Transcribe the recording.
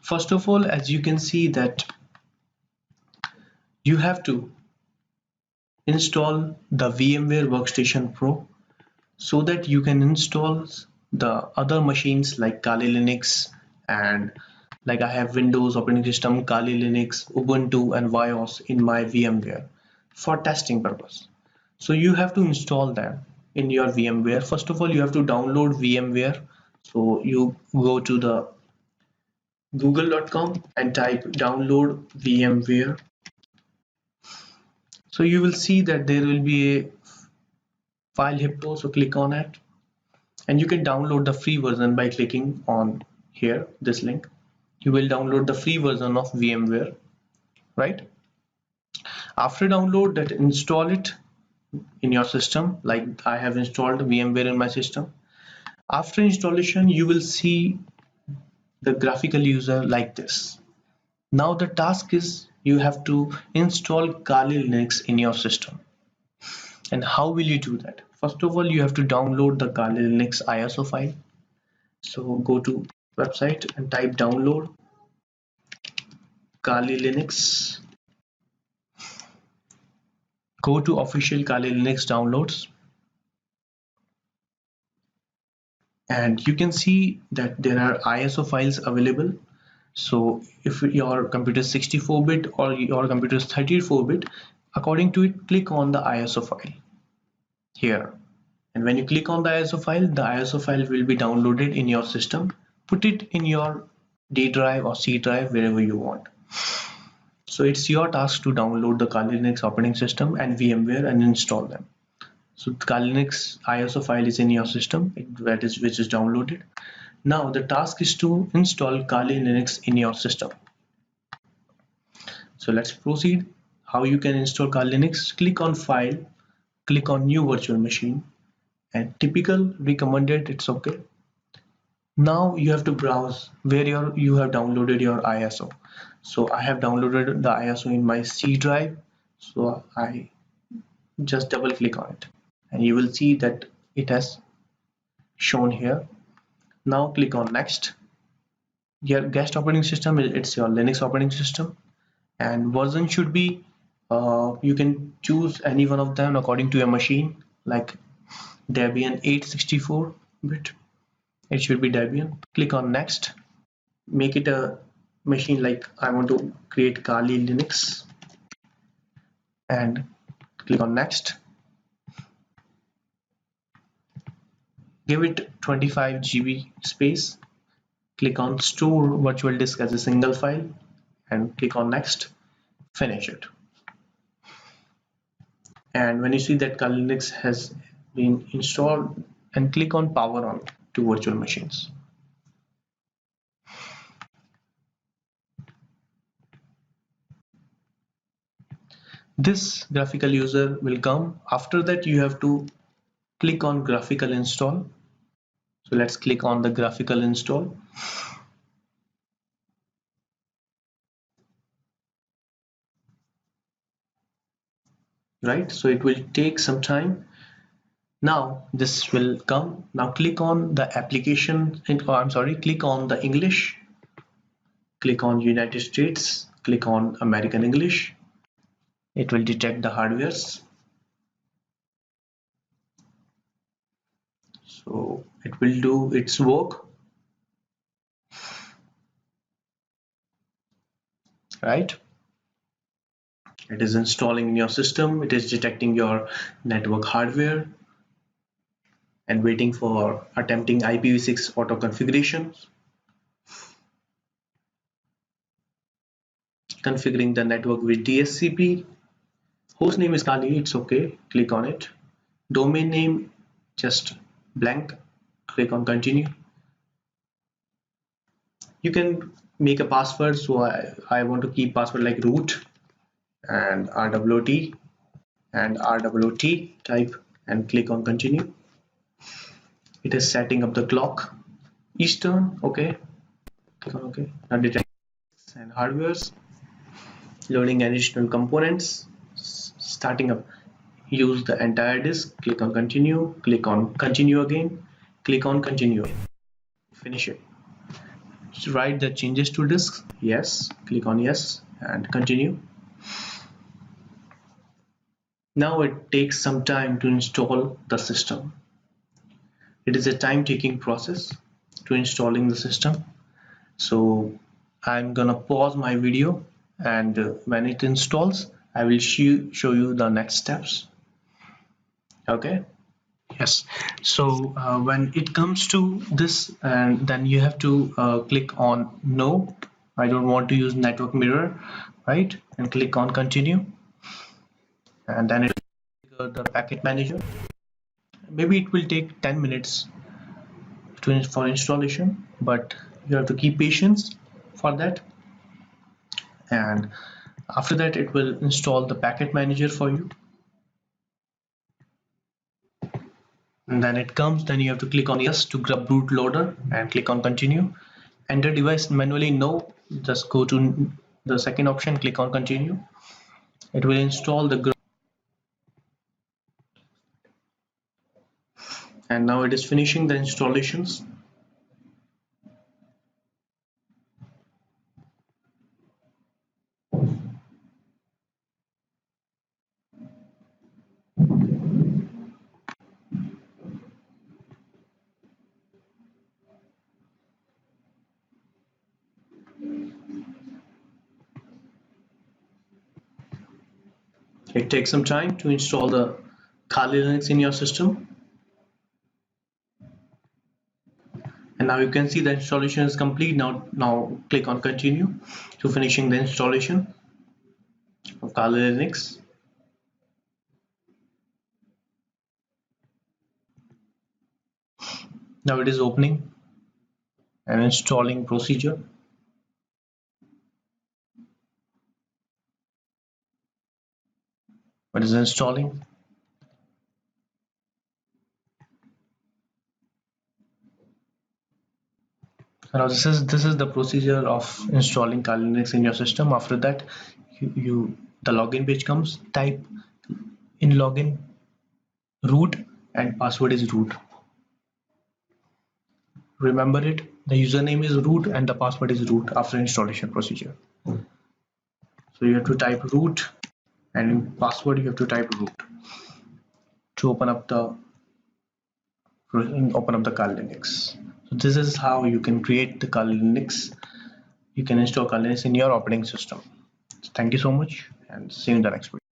First of all, as you can see that you have to install the VMware Workstation Pro so that you can install the other machines like Kali Linux, and like I have Windows operating system, Kali Linux, Ubuntu and BIOS in my VMware for testing purpose. So you have to install them in your VMware. First of all, you have to download VMware. So you go to the google.com and type download VMware. So you will see that there will be a file hippo, so click on it, and you can download the free version by clicking on here, this link. You will download the free version of VMware, right? After download that, install it in your system. Like I have installed VMware in my system. After installation, you will see the graphical user like this. Now the task is you have to install Kali Linux in your system. And how will you do that? First of all, you have to download the Kali Linux ISO file. So go to website and type download Kali Linux. Go to official Kali Linux downloads, and you can see that there are ISO files available. So if your computer is 64-bit or your computer is 34-bit, according to it, click on the ISO file here. And when you click on the ISO file will be downloaded in your system. Put it in your D drive or C drive, wherever you want. So it's your task to download the Kali Linux operating system and VMware and install them. So the Kali Linux ISO file is in your system, which is downloaded. Now the task is to install Kali Linux in your system. So let's proceed. How you can install Kali Linux? Click on File, click on New Virtual Machine, and typical recommended, it's okay. Now you have to browse where you have downloaded your ISO. So I have downloaded the ISO in my C drive. So I just double click on it, and you will see that it has shown here. Now click on next. Your guest operating system, it's your Linux operating system, and version should be you can choose any one of them according to your machine, like Debian 864-bit. It should be Debian. Click on next. Make it a machine, like I want to create Kali Linux, and click on next. Give it 25 GB space. Click on store virtual disk as a single file and click on next. Finish it. And when you see that Kali Linux has been installed, and click on power on to virtual machines. This graphical user will come. After that, you have to click on graphical install. So let's click on the graphical install. Right, so it will take some time. Now this will come. Now click on the application, click on the English, click on United States, click on American English. It will detect the hardwares. So it will do its work. Right, it is installing in your system. It is detecting your network hardware and waiting for attempting IPv6 auto configurations. Configuring the network with DHCP. Host name is Kali, it's okay. Click on it. Domain name just blank. Click on continue. You can make a password. So I want to keep password like root and RWT and RWT type and click on continue. It is setting up the clock. Eastern, okay. Click on okay. Now detect and hardwares. Loading additional components. Starting up. Use the entire disk. Click on continue. Click on continue again. Click on continue. Finish it. write the changes to disk? Yes. Click on yes and continue. Now it takes some time to install the system. It is a time-taking process to installing the system. So I'm gonna pause my video, and when it installs, I will show you the next steps. Okay. Yes. So when it comes to this, and then you have to click on no. I don't want to use network mirror, right? And click on continue, and then it the packet manager. Maybe it will take 10 minutes for installation, but you have to keep patience for that. And after that, it will install the packet manager for you. And then it comes, then you have to click on yes to grab bootloader and click on continue. Enter device manually, no. Just go to the second option, click on continue. It will install the, and now it is finishing the installations. It takes some time to install the Kali Linux in your system. And now you can see the installation is complete. Now click on continue to finishing the installation of Kali Linux. Now it is opening and installing procedure. It is installing. Now this is the procedure of installing Kali Linux in your system. After that, the login page comes. Type in login root and password is root. Remember it. The username is root and the password is root after installation procedure. So you have to type root, and in password you have to type root to open up the Kali Linux. So this is how you can create the Kali Linux. You can install Kali Linux in your operating system. So thank you so much, and see you in the next video.